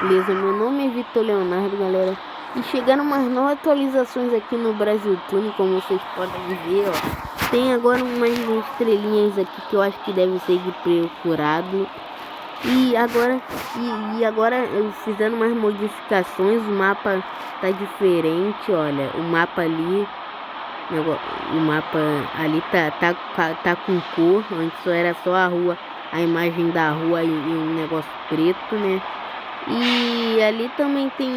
Beleza, meu nome é Vitor Leonardo, galera. E chegando umas novas atualizações aqui no Brasil Tuning, como vocês podem ver, ó. Tem agora umas estrelinhas aqui que eu acho que deve ser de procurado. E agora eu fizendo umas modificações, o mapa tá diferente, olha. O mapa ali, o mapa ali tá com cor, antes só era só a rua, a imagem da rua e um negócio preto, né? E ali também tem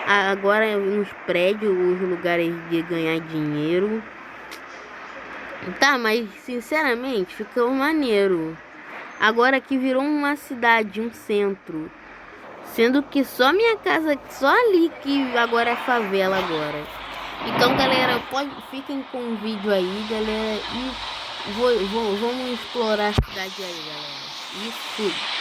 agora uns prédios, os lugares de ganhar dinheiro. Tá, mas sinceramente ficou maneiro. Agora aqui virou uma cidade, um centro. Sendo que só minha casa, só ali que agora é favela agora. Então, galera, fiquem com o vídeo aí, galera. E vamos explorar a cidade aí, galera. Isso.